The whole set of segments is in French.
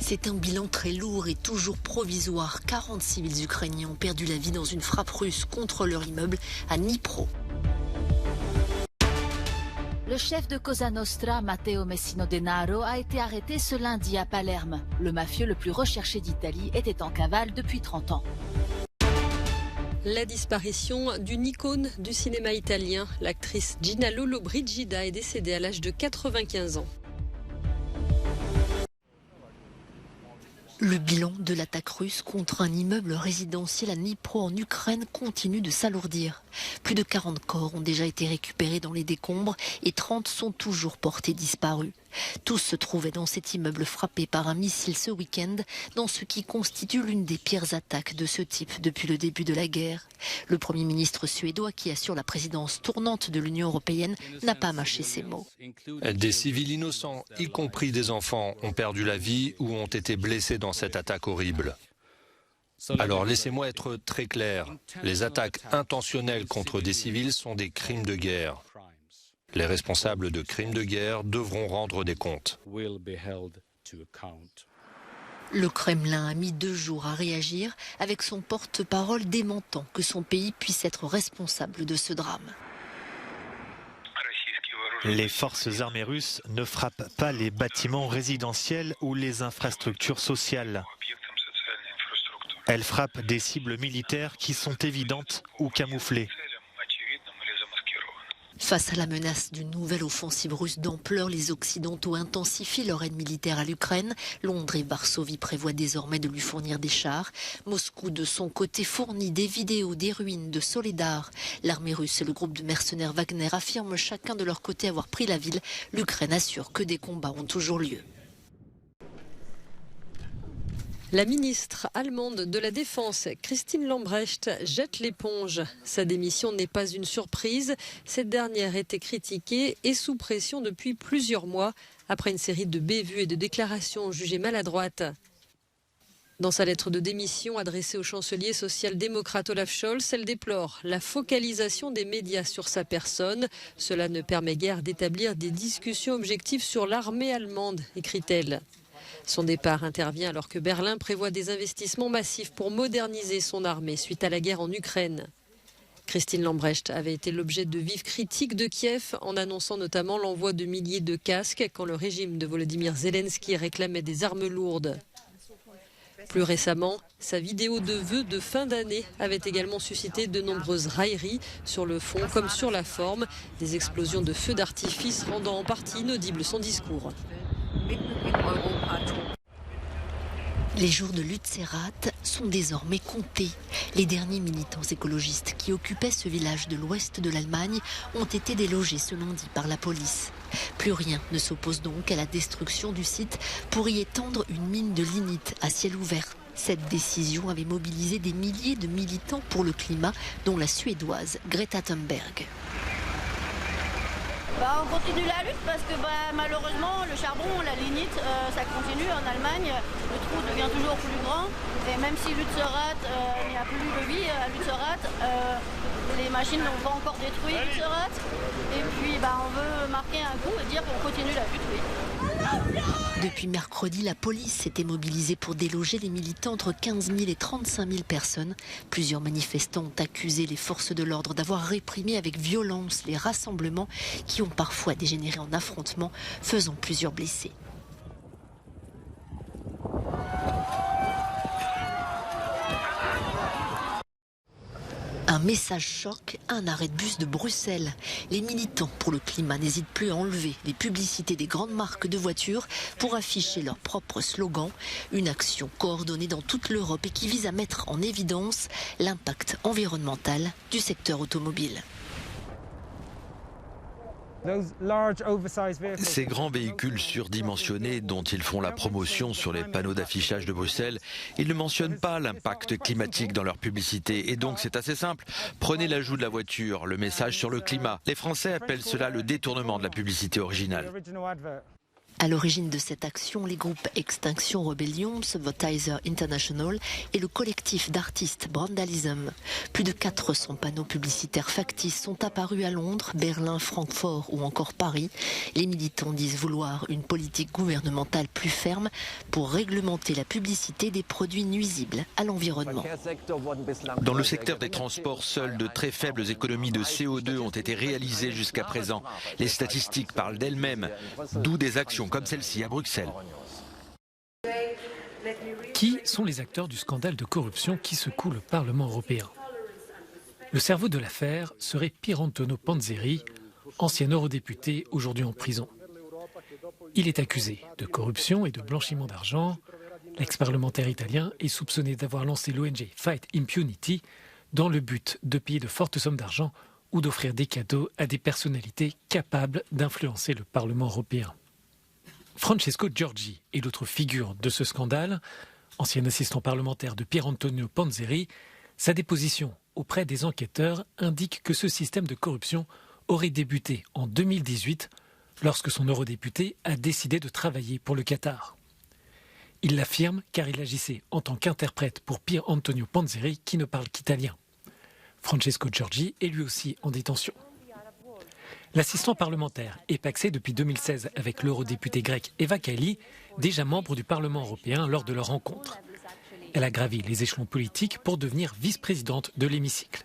C'est un bilan très lourd et toujours provisoire. 40 civils ukrainiens ont perdu la vie dans une frappe russe contre leur immeuble à Dnipro. Le chef de Cosa Nostra, Matteo Messino Denaro, a été arrêté ce lundi à Palerme. Le mafieux le plus recherché d'Italie était en cavale depuis 30 ans. La disparition d'une icône du cinéma italien, l'actrice Gina Lollobrigida, est décédée à l'âge de 95 ans. Le bilan de l'attaque russe contre un immeuble résidentiel à Dnipro en Ukraine continue de s'alourdir. Plus de 40 corps ont déjà été récupérés dans les décombres et 30 sont toujours portés disparus. Tous se trouvaient dans cet immeuble frappé par un missile ce week-end, dans ce qui constitue l'une des pires attaques de ce type depuis le début de la guerre. Le Premier ministre suédois, qui assure la présidence tournante de l'Union européenne, n'a pas mâché ses mots. Des civils innocents, y compris des enfants, ont perdu la vie ou ont été blessés dans cette attaque horrible. Alors laissez-moi être très clair, les attaques intentionnelles contre des civils sont des crimes de guerre. Les responsables de crimes de guerre devront rendre des comptes. Le Kremlin a mis 2 jours à réagir, avec son porte-parole démentant que son pays puisse être responsable de ce drame. Les forces armées russes ne frappent pas les bâtiments résidentiels ou les infrastructures sociales. Elles frappent des cibles militaires qui sont évidentes ou camouflées. Face à la menace d'une nouvelle offensive russe d'ampleur, les Occidentaux intensifient leur aide militaire à l'Ukraine. Londres et Varsovie prévoient désormais de lui fournir des chars. Moscou, de son côté, fournit des vidéos des ruines de Soledar. L'armée russe et le groupe de mercenaires Wagner affirment chacun de leur côté avoir pris la ville. L'Ukraine assure que des combats ont toujours lieu. La ministre allemande de la Défense, Christine Lambrecht, jette l'éponge. Sa démission n'est pas une surprise. Cette dernière était critiquée et sous pression depuis plusieurs mois, après une série de bévues et de déclarations jugées maladroites. Dans sa lettre de démission adressée au chancelier social-démocrate Olaf Scholz, elle déplore la focalisation des médias sur sa personne. Cela ne permet guère d'établir des discussions objectives sur l'armée allemande, écrit-elle. Son départ intervient alors que Berlin prévoit des investissements massifs pour moderniser son armée suite à la guerre en Ukraine. Christine Lambrecht avait été l'objet de vives critiques de Kiev en annonçant notamment l'envoi de milliers de casques quand le régime de Volodymyr Zelensky réclamait des armes lourdes. Plus récemment, sa vidéo de vœux de fin d'année avait également suscité de nombreuses railleries sur le fond comme sur la forme, des explosions de feux d'artifice rendant en partie inaudible son discours. Les jours de Lützerath sont désormais comptés. Les derniers militants écologistes qui occupaient ce village de l'ouest de l'Allemagne ont été délogés ce lundi par la police. Plus rien ne s'oppose donc à la destruction du site pour y étendre une mine de lignite à ciel ouvert. Cette décision avait mobilisé des milliers de militants pour le climat, dont la Suédoise Greta Thunberg. On continue la lutte parce que malheureusement le charbon, la lignite, ça continue en Allemagne. Le trou devient toujours plus grand et même si Lützerath, il n'y a plus de vie à Lützerath, les machines n'ont pas encore détruit Lützerath. Et puis on veut marquer un coup et dire qu'on continue la lutte, oui. Depuis mercredi, la police s'était mobilisée pour déloger les militants entre 15 000 et 35 000 personnes. Plusieurs manifestants ont accusé les forces de l'ordre d'avoir réprimé avec violence les rassemblements qui ont parfois dégénéré en affrontements, faisant plusieurs blessés. Un message choc, un arrêt de bus de Bruxelles. Les militants pour le climat n'hésitent plus à enlever les publicités des grandes marques de voitures pour afficher leur propre slogan. Une action coordonnée dans toute l'Europe et qui vise à mettre en évidence l'impact environnemental du secteur automobile. Ces grands véhicules surdimensionnés dont ils font la promotion sur les panneaux d'affichage de Bruxelles, ils ne mentionnent pas l'impact climatique dans leur publicité. Et donc c'est assez simple. Prenez l'ajout de la voiture, le message sur le climat. Les Français appellent cela le détournement de la publicité originale. À l'origine de cette action, les groupes Extinction Rebellion, Subvertiser International et le collectif d'artistes Brandalism. Plus de 400 panneaux publicitaires factices sont apparus à Londres, Berlin, Francfort ou encore Paris. Les militants disent vouloir une politique gouvernementale plus ferme pour réglementer la publicité des produits nuisibles à l'environnement. Dans le secteur des transports, seules de très faibles économies de CO2 ont été réalisées jusqu'à présent. Les statistiques parlent d'elles-mêmes, d'où des actions comme celle-ci à Bruxelles. Qui sont les acteurs du scandale de corruption qui secoue le Parlement européen? Le cerveau de l'affaire serait Pierantonio Panzeri, ancien eurodéputé aujourd'hui en prison. Il est accusé de corruption et de blanchiment d'argent. L'ex-parlementaire italien est soupçonné d'avoir lancé l'ONG Fight Impunity dans le but de payer de fortes sommes d'argent ou d'offrir des cadeaux à des personnalités capables d'influencer le Parlement européen. Francesco Giorgi est l'autre figure de ce scandale. Ancien assistant parlementaire de Pierantonio Panzeri, sa déposition auprès des enquêteurs indique que ce système de corruption aurait débuté en 2018 lorsque son eurodéputé a décidé de travailler pour le Qatar. Il l'affirme car il agissait en tant qu'interprète pour Pierantonio Panzeri qui ne parle qu'italien. Francesco Giorgi est lui aussi en détention. L'assistant parlementaire est pacsé depuis 2016 avec l'eurodéputée grecque Eva Kaili, déjà membre du Parlement européen lors de leur rencontre. Elle a gravi les échelons politiques pour devenir vice-présidente de l'hémicycle.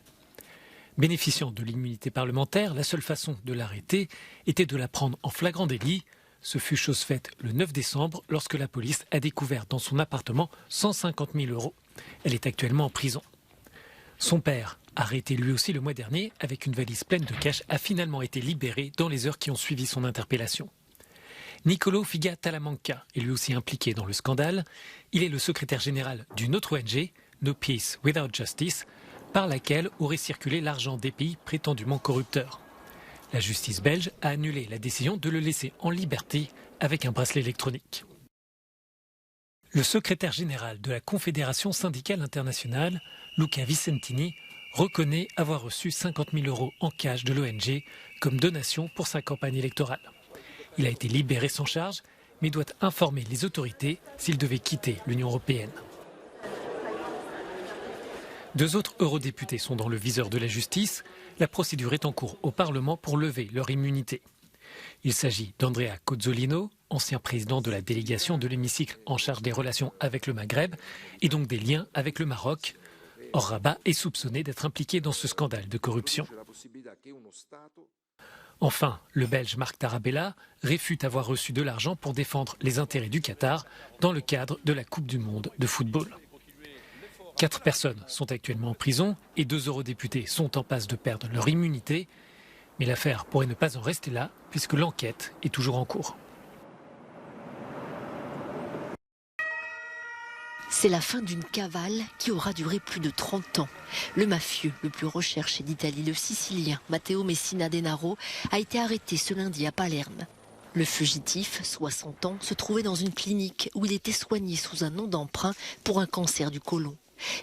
Bénéficiant de l'immunité parlementaire, la seule façon de l'arrêter était de la prendre en flagrant délit. Ce fut chose faite le 9 décembre lorsque la police a découvert dans son appartement 150 000 €. Elle est actuellement en prison. Son père, arrêté lui aussi le mois dernier avec une valise pleine de cash, a finalement été libéré dans les heures qui ont suivi son interpellation. Niccolò Figa Talamanca est lui aussi impliqué dans le scandale. Il est le secrétaire général d'une autre ONG, No Peace Without Justice, par laquelle aurait circulé l'argent des pays prétendument corrupteurs. La justice belge a annulé la décision de le laisser en liberté avec un bracelet électronique. Le secrétaire général de la Confédération syndicale internationale, Luca Vicentini, reconnaît avoir reçu 50 000 € en cash de l'ONG comme donation pour sa campagne électorale. Il a été libéré sans charge, mais doit informer les autorités s'il devait quitter l'Union européenne. 2 autres eurodéputés sont dans le viseur de la justice. La procédure est en cours au Parlement pour lever leur immunité. Il s'agit d'Andrea Cozzolino, ancien président de la délégation de l'hémicycle en charge des relations avec le Maghreb et donc des liens avec le Maroc. Or, Rabat est soupçonné d'être impliqué dans ce scandale de corruption. Enfin, le Belge Marc Tarabella réfute avoir reçu de l'argent pour défendre les intérêts du Qatar dans le cadre de la Coupe du Monde de football. 4 personnes sont actuellement en prison et 2 eurodéputés sont en passe de perdre leur immunité. Mais l'affaire pourrait ne pas en rester là puisque l'enquête est toujours en cours. C'est la fin d'une cavale qui aura duré plus de 30 ans. Le mafieux le plus recherché d'Italie, le Sicilien Matteo Messina Denaro, a été arrêté ce lundi à Palerme. Le fugitif, 60 ans, se trouvait dans une clinique où il était soigné sous un nom d'emprunt pour un cancer du côlon.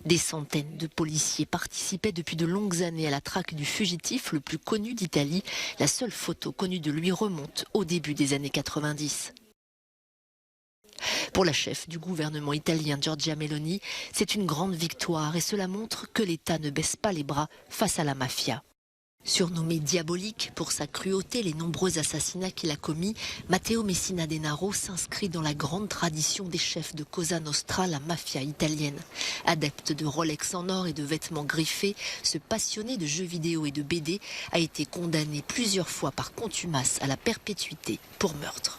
Des centaines de policiers participaient depuis de longues années à la traque du fugitif le plus connu d'Italie. La seule photo connue de lui remonte au début des années 90. Pour la chef du gouvernement italien Giorgia Meloni, c'est une grande victoire et cela montre que l'État ne baisse pas les bras face à la mafia. Surnommé diabolique pour sa cruauté et les nombreux assassinats qu'il a commis, Matteo Messina Denaro s'inscrit dans la grande tradition des chefs de Cosa Nostra, la mafia italienne. Adepte de Rolex en or et de vêtements griffés, ce passionné de jeux vidéo et de BD a été condamné plusieurs fois par contumace à la perpétuité pour meurtre.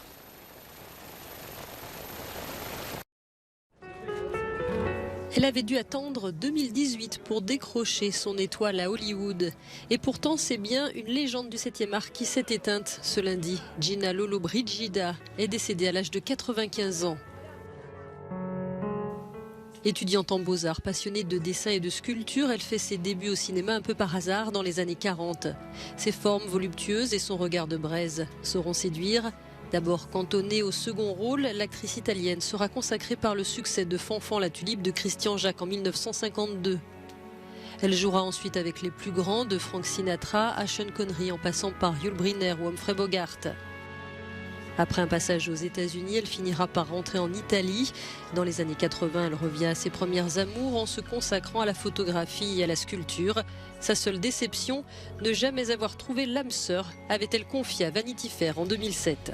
Elle avait dû attendre 2018 pour décrocher son étoile à Hollywood. Et pourtant, c'est bien une légende du 7e art qui s'est éteinte ce lundi. Gina Lollobrigida est décédée à l'âge de 95 ans. Étudiante en beaux-arts, passionnée de dessin et de sculpture, elle fait ses débuts au cinéma un peu par hasard dans les années 40. Ses formes voluptueuses et son regard de braise sauront séduire. D'abord cantonnée au second rôle, l'actrice italienne sera consacrée par le succès de Fanfan la tulipe de Christian Jacques en 1952. Elle jouera ensuite avec les plus grands, de Frank Sinatra à Sean Connery en passant par Yul Brynner ou Humphrey Bogart. Après un passage aux États-Unis, elle finira par rentrer en Italie. Dans les années 80, elle revient à ses premières amours en se consacrant à la photographie et à la sculpture. Sa seule déception, ne jamais avoir trouvé l'âme sœur, avait-elle confié à Vanity Fair en 2007.